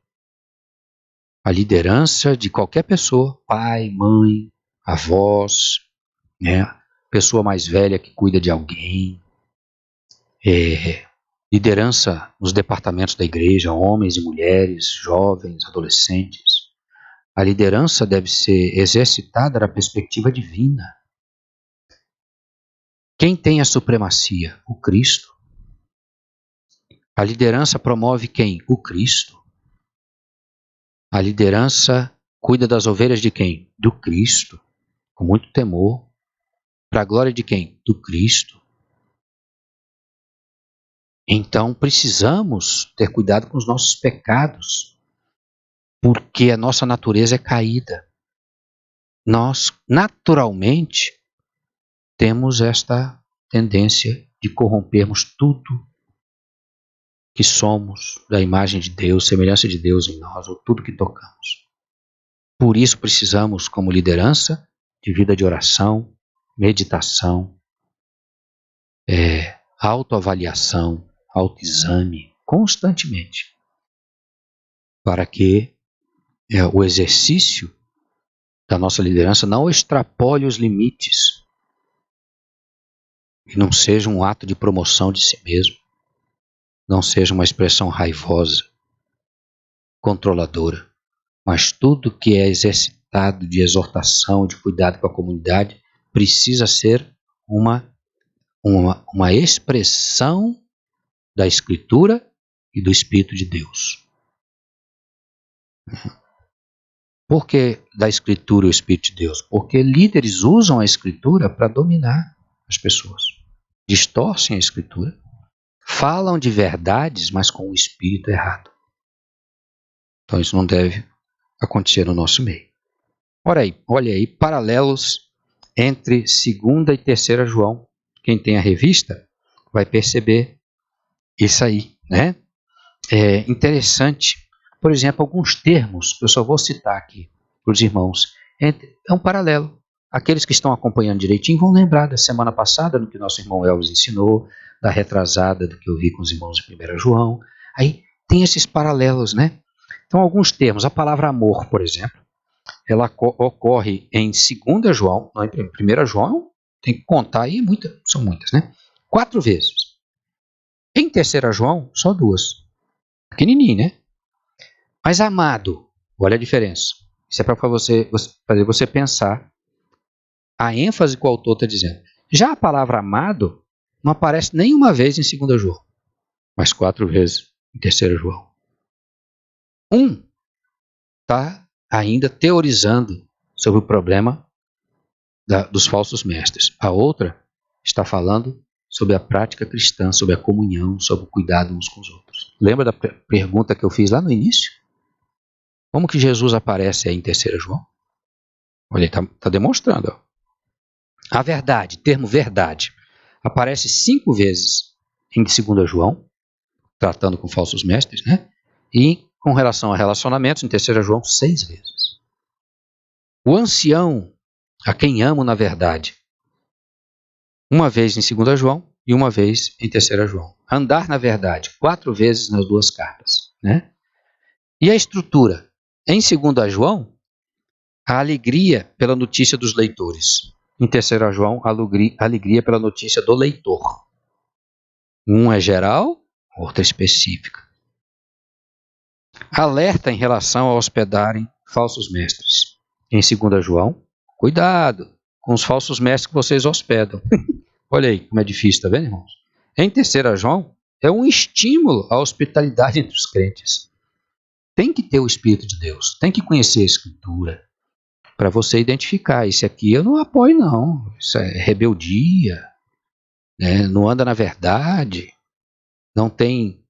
A liderança de qualquer pessoa, pai, mãe, avós, né? Pessoa mais velha que cuida de alguém, liderança nos departamentos da igreja, homens e mulheres, jovens, adolescentes. A liderança deve ser exercitada na perspectiva divina. Quem tem a supremacia? O Cristo. A liderança promove quem? O Cristo. A liderança Cuida das ovelhas de quem? Do Cristo, com muito temor. Para a glória de quem? Do Cristo. Então precisamos ter cuidado com os nossos pecados, porque a nossa natureza é caída. Nós, naturalmente, temos esta tendência de corrompermos tudo que somos da imagem de Deus, semelhança de Deus em nós, ou tudo que tocamos. Por isso precisamos, como liderança, de vida de oração, meditação, autoavaliação, autoexame, constantemente, para que o exercício da nossa liderança não extrapole os limites e não seja um ato de promoção de si mesmo, não seja uma expressão raivosa, controladora, mas tudo que é exercitado de exortação, de cuidado com a comunidade, precisa ser uma expressão da Escritura e do Espírito de Deus. Por que da Escritura e o Espírito de Deus? Porque líderes usam a Escritura para dominar as pessoas. Distorcem a Escritura, falam de verdades, mas com o espírito errado. Então isso não deve acontecer no nosso meio. Olha aí, paralelos entre 2ª e 3ª João. Quem tem a revista vai perceber isso aí, né? É interessante, por exemplo, alguns termos que eu só vou citar aqui para os irmãos. É um paralelo. Aqueles que estão acompanhando direitinho vão lembrar da semana passada, no que nosso irmão Elvis ensinou, da retrasada, do que eu vi com os irmãos de 1 João. Aí tem esses paralelos, né? Então, alguns termos. A palavra amor, por exemplo, ela ocorre em 2 João, não, em 1 João, tem que contar aí, são muitas, né? 4 vezes. Em 3 João, só 2. Pequenininho, né? Mas amado, olha a diferença. Isso é para fazer você pensar a ênfase que o autor está dizendo. Já a palavra amado não aparece nenhuma vez em 2 João, mas 4 vezes em 3 João. Está ainda teorizando sobre o problema dos falsos mestres. A outra está falando sobre a prática cristã, sobre a comunhão, sobre o cuidado uns com os outros. Lembra da pergunta que eu fiz lá no início? Como que Jesus aparece aí em 3 João? Olha, ele está demonstrando. Ó. A verdade, termo verdade, aparece 5 vezes em 2 João, tratando com falsos mestres, né? E com relação a relacionamentos, em 3 João, 6 vezes. O ancião, a quem amo na verdade, 1 vez em 2 João e 1 vez em 3 João. Andar na verdade, 4 vezes nas 2 cartas, né? E a estrutura? Em 2 João, a alegria pela notícia dos leitores. Em 3 João, a alegria pela notícia do leitor. Um é geral, outra é específica. Alerta em relação a hospedarem falsos mestres. Em 2 João, cuidado com os falsos mestres que vocês hospedam. Olha aí como é difícil, tá vendo, irmãos? Em 3 João, é um estímulo à hospitalidade entre os crentes. Tem que ter o Espírito de Deus, tem que conhecer a Escritura, para você identificar, isso aqui eu não apoio não, isso é rebeldia, né? Não anda na verdade, não tem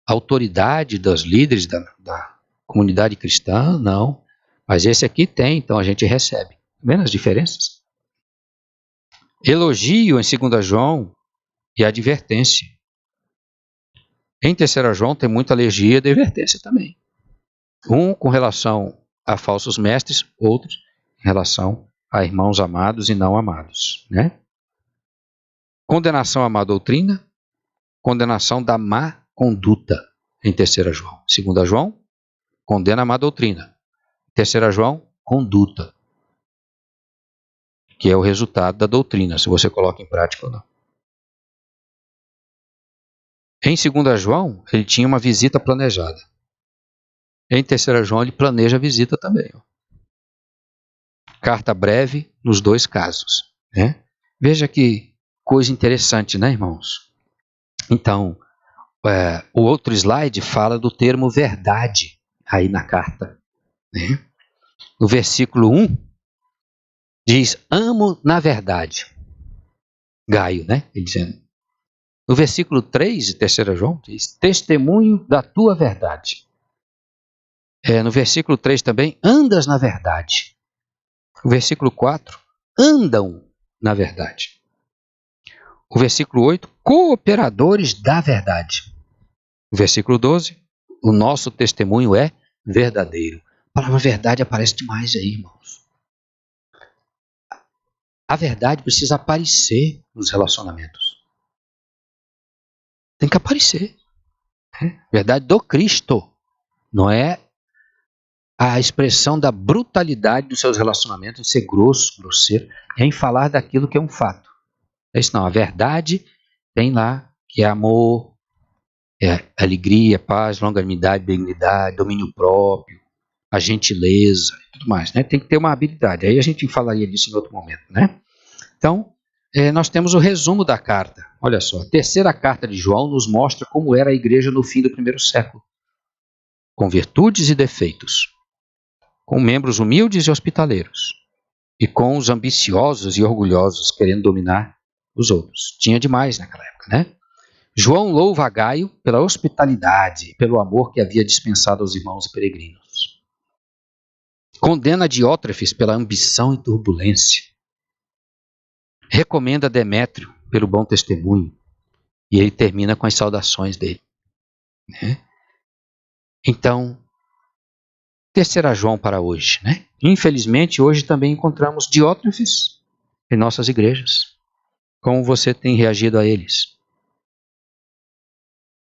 autoridade dos líderes da comunidade cristã, não, mas esse aqui tem, então a gente recebe. Vendo as diferenças? Elogio em 2 João e advertência. Em 3 João tem muita alergia e advertência também. Um com relação a falsos mestres, outros em relação a irmãos amados e não amados, né? Condenação à má doutrina, condenação da má conduta em 3 João. 2 João, condena a má doutrina. 3 João, conduta, que é o resultado da doutrina, se você coloca em prática ou não. Em 2 João, ele tinha uma visita planejada. Em 3 João, ele planeja a visita também. Ó. Carta breve nos 2 casos. Né? Veja que coisa interessante, né, irmãos? Então, o outro slide fala do termo verdade aí na carta né? No versículo 1, diz, amo na verdade. Gaio, né? Ele dizendo. No versículo 3 de 3 João, diz, testemunho da tua verdade. No versículo 3 também, andas na verdade. O versículo 4, andam na verdade. O versículo 8, cooperadores da verdade. O versículo 12, o nosso testemunho é verdadeiro. A palavra verdade aparece demais aí, irmãos. A verdade precisa aparecer nos relacionamentos. Tem que aparecer. Verdade do Cristo. Não é a expressão da brutalidade dos seus relacionamentos, de ser grosso, grosseiro, é em falar daquilo que é um fato. É isso não. A verdade tem lá que é amor, é alegria, paz, longanimidade, benignidade, domínio próprio, a gentileza e tudo mais, né? Tem que ter uma habilidade. Aí a gente falaria disso em outro momento, né? Então, nós temos o resumo da carta. Olha só, a terceira carta de João nos mostra como era a igreja no fim do primeiro século, com virtudes e defeitos, com membros humildes e hospitaleiros, e com os ambiciosos e orgulhosos querendo dominar os outros. Tinha demais naquela época, né? João louva Gaio pela hospitalidade e pelo amor que havia dispensado aos irmãos e peregrinos. Condena Diótrefes pela ambição e turbulência. Recomenda Demétrio pelo bom testemunho. E ele termina com as saudações dele, né? Então, 3 João para hoje, né? Infelizmente, hoje também encontramos Diótrefes em nossas igrejas. Como você tem reagido a eles?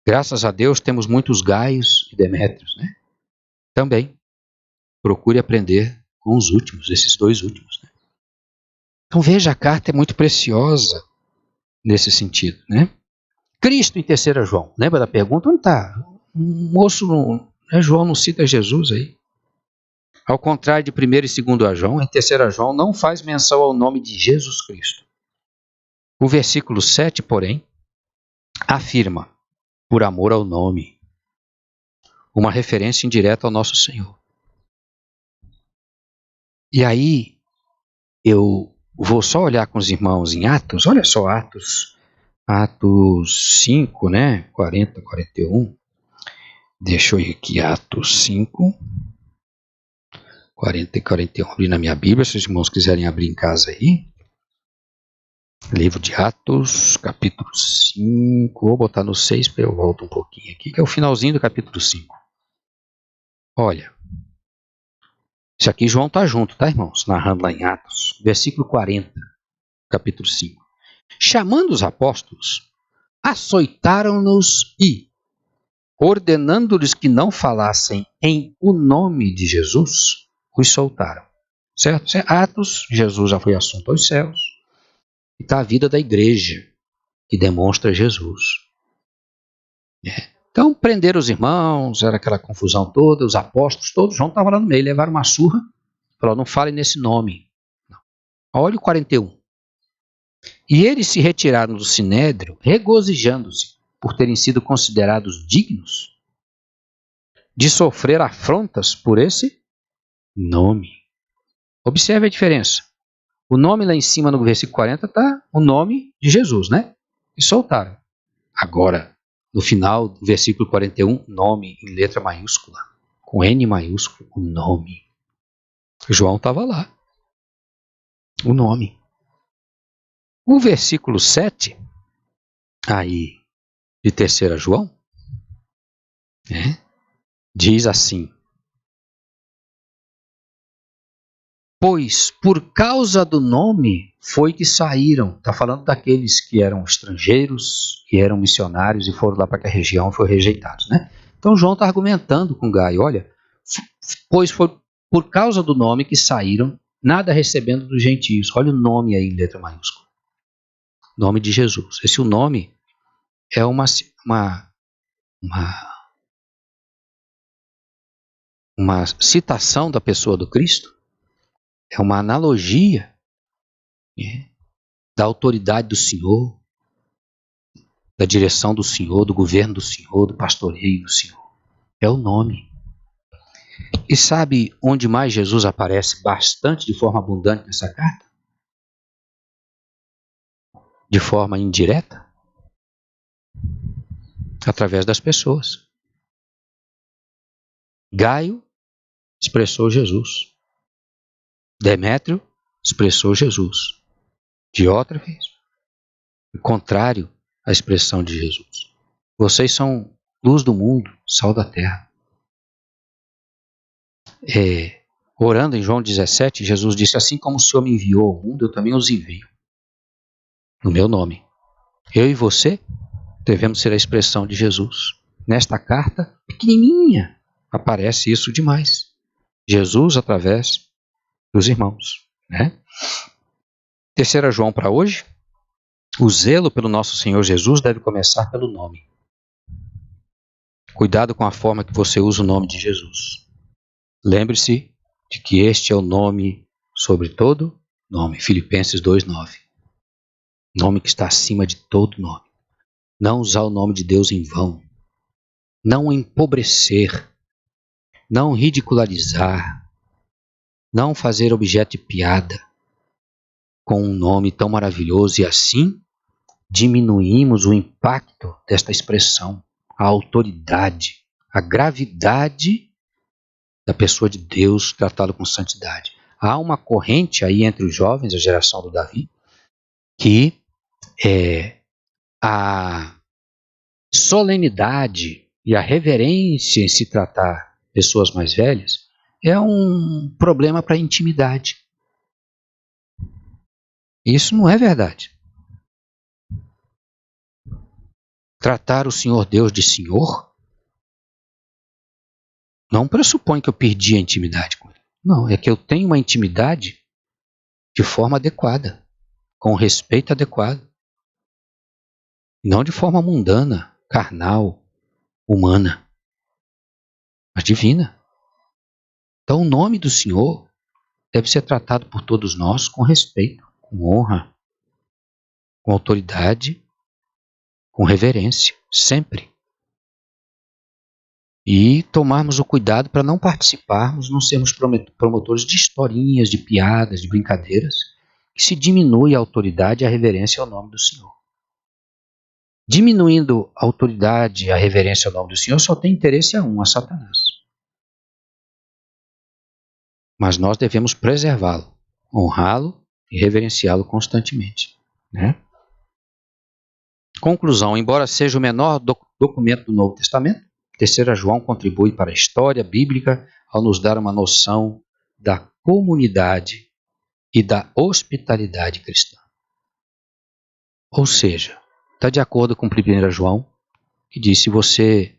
Graças a Deus temos muitos Gaios e Demétrios, né? Também. Procure aprender com os últimos, esses dois últimos, né? Então veja, a carta é muito preciosa nesse sentido, né? Cristo em 3 João. Lembra da pergunta? Onde está? João não cita Jesus aí. Ao contrário de 1 e 2 João, em 3 João não faz menção ao nome de Jesus Cristo. O versículo 7, porém, afirma, por amor ao nome, uma referência indireta ao nosso Senhor. E aí, eu vou só olhar com os irmãos em Atos, olha só Atos 5, né, 40, 41. Deixa eu ir aqui, Atos 5, 40 e 41, abrir na minha Bíblia, se os irmãos quiserem abrir em casa aí. Livro de Atos, capítulo 5, vou botar no 6 para eu voltar um pouquinho aqui, que é o finalzinho do capítulo 5. Olha, isso aqui João está junto, tá, irmãos? Narrando lá em Atos, versículo 40, capítulo 5. Chamando os apóstolos, açoitaram-nos e, ordenando-lhes que não falassem em o nome de Jesus, os soltaram. Certo? Atos, Jesus já foi assunto aos céus. E está a vida da igreja, que demonstra Jesus. Então, prenderam os irmãos, era aquela confusão toda, os apóstolos todos, João estava lá no meio, levaram uma surra, falaram, não falem nesse nome. Não. Olha o 41. E eles se retiraram do sinédrio, regozijando-se por terem sido considerados dignos de sofrer afrontas por esse nome. Observe a diferença. O nome lá em cima no versículo 40 está o nome de Jesus, né? E soltaram. Agora, no final do versículo 41, nome em letra maiúscula, com N maiúsculo, o nome. João estava lá. O nome. O versículo 7, aí, de 3 João, diz assim: pois por causa do nome foi que saíram. Está falando daqueles que eram estrangeiros, que eram missionários e foram lá para aquela região e foram rejeitados, né? Então João está argumentando com Gaio, olha, pois foi por causa do nome que saíram, nada recebendo dos gentios. Olha o nome aí em letra maiúscula. Nome de Jesus. Esse nome é uma citação da pessoa do Cristo. É uma analogia da autoridade do Senhor, da direção do Senhor, do governo do Senhor, do pastoreio do Senhor. É o nome. E sabe onde mais Jesus aparece bastante, de forma abundante nessa carta? De forma indireta? Através das pessoas. Gaio expressou Jesus. Demétrio expressou Jesus. Diótrefes, o contrário à expressão de Jesus. Vocês são luz do mundo, sal da terra. Orando em João 17, Jesus disse: assim como o Senhor me enviou ao mundo, eu também os envio. No meu nome. Eu e você devemos ser a expressão de Jesus. Nesta carta, pequenininha, aparece isso demais. Jesus através dos irmãos. Né? 3 João para hoje. O zelo pelo nosso Senhor Jesus deve começar pelo nome. Cuidado com a forma que você usa o nome de Jesus. Lembre-se de que este é o nome sobre todo nome. Filipenses 2:9. Nome que está acima de todo nome. Não usar o nome de Deus em vão. Não empobrecer. Não ridicularizar. Não fazer objeto de piada com um nome tão maravilhoso, e assim diminuímos o impacto desta expressão, a autoridade, a gravidade da pessoa de Deus tratado com santidade. Há uma corrente aí entre os jovens, a geração do Davi, que a solenidade e a reverência em se tratar pessoas mais velhas é um problema para a intimidade. Isso não é verdade. Tratar o Senhor Deus de Senhor não pressupõe que eu perdi a intimidade com Ele. Não, é que eu tenho uma intimidade de forma adequada, com respeito adequado. Não de forma mundana, carnal, humana, mas divina. Então o nome do Senhor deve ser tratado por todos nós com respeito, com honra, com autoridade, com reverência, sempre. E tomarmos o cuidado para não participarmos, não sermos promotores de historinhas, de piadas, de brincadeiras, que se diminui a autoridade e a reverência ao nome do Senhor. Diminuindo a autoridade e a reverência ao nome do Senhor, só tem interesse a Satanás. Mas nós devemos preservá-lo, honrá-lo e reverenciá-lo constantemente. Né? Conclusão: embora seja o menor documento do Novo Testamento, 3 João contribui para a história bíblica ao nos dar uma noção da comunidade e da hospitalidade cristã. Ou seja, está de acordo com 1 João, que diz: se você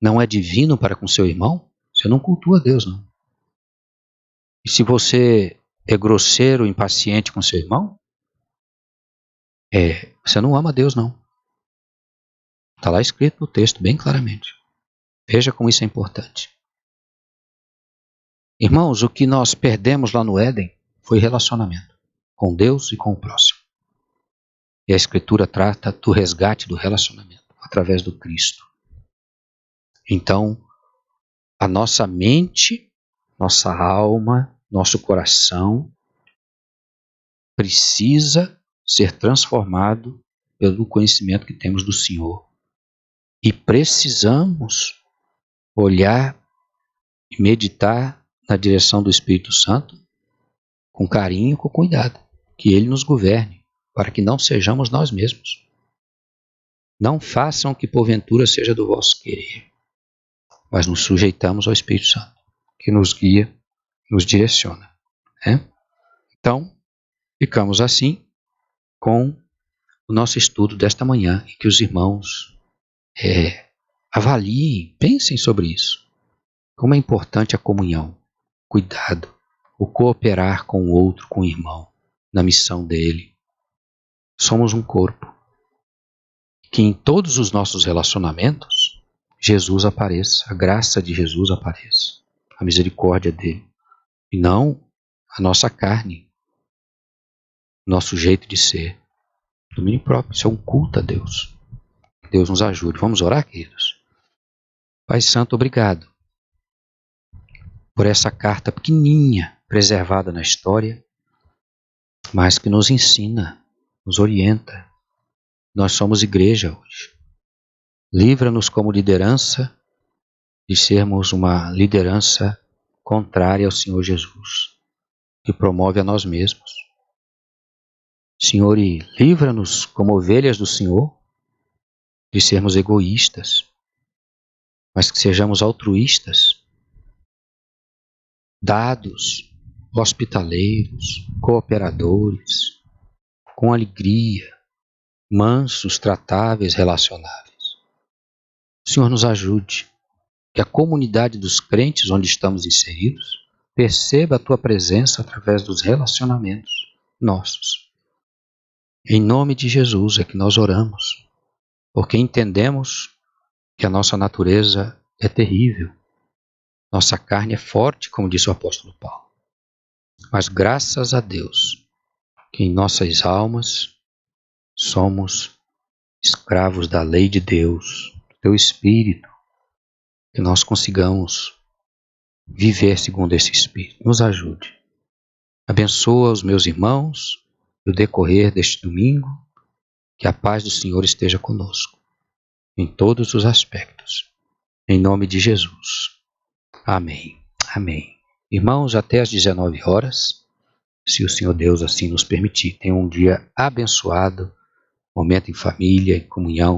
não é divino para com seu irmão, você não cultua Deus, não. E se você é grosseiro, impaciente com seu irmão, você não ama Deus, não. Está lá escrito no texto bem claramente. Veja como isso é importante. Irmãos, o que nós perdemos lá no Éden foi relacionamento com Deus e com o próximo. E a Escritura trata do resgate do relacionamento através do Cristo. Então, a nossa mente, nossa alma, nosso coração precisa ser transformado pelo conhecimento que temos do Senhor. E precisamos olhar e meditar na direção do Espírito Santo com carinho e com cuidado, que Ele nos governe, para que não sejamos nós mesmos. Não façam o que porventura seja do vosso querer, mas nos sujeitamos ao Espírito Santo, que nos guia, nos direciona. Né? Então, ficamos assim com o nosso estudo desta manhã, e que os irmãos avaliem, pensem sobre isso. Como é importante a comunhão, cuidado, o cooperar com o outro, com o irmão, na missão dele. Somos um corpo. Que em todos os nossos relacionamentos, Jesus apareça, a graça de Jesus apareça, a misericórdia dele. E não a nossa carne, nosso jeito de ser. Domínio próprio, isso é um culto a Deus. Deus nos ajude. Vamos orar, queridos? Pai Santo, obrigado por essa carta pequenininha, preservada na história, mas que nos ensina, nos orienta. Nós somos igreja hoje. Livra-nos como liderança de sermos uma liderança contrária ao Senhor Jesus, que promove a nós mesmos. Senhor, e livra-nos como ovelhas do Senhor de sermos egoístas, mas que sejamos altruístas, dados, hospitaleiros, cooperadores, com alegria, mansos, tratáveis, relacionáveis. O Senhor nos ajude, que a comunidade dos crentes onde estamos inseridos perceba a Tua presença através dos relacionamentos nossos. Em nome de Jesus é que nós oramos, porque entendemos que a nossa natureza é terrível. Nossa carne é forte, como disse o apóstolo Paulo. Mas graças a Deus, que em nossas almas somos escravos da lei de Deus, do Teu Espírito, que nós consigamos viver segundo esse Espírito. Nos ajude. Abençoa os meus irmãos no decorrer deste domingo, que a paz do Senhor esteja conosco, em todos os aspectos. Em nome de Jesus. Amém. Amém. Irmãos, até às 19 horas, se o Senhor Deus assim nos permitir. Tenham um dia abençoado, momento em família, em comunhão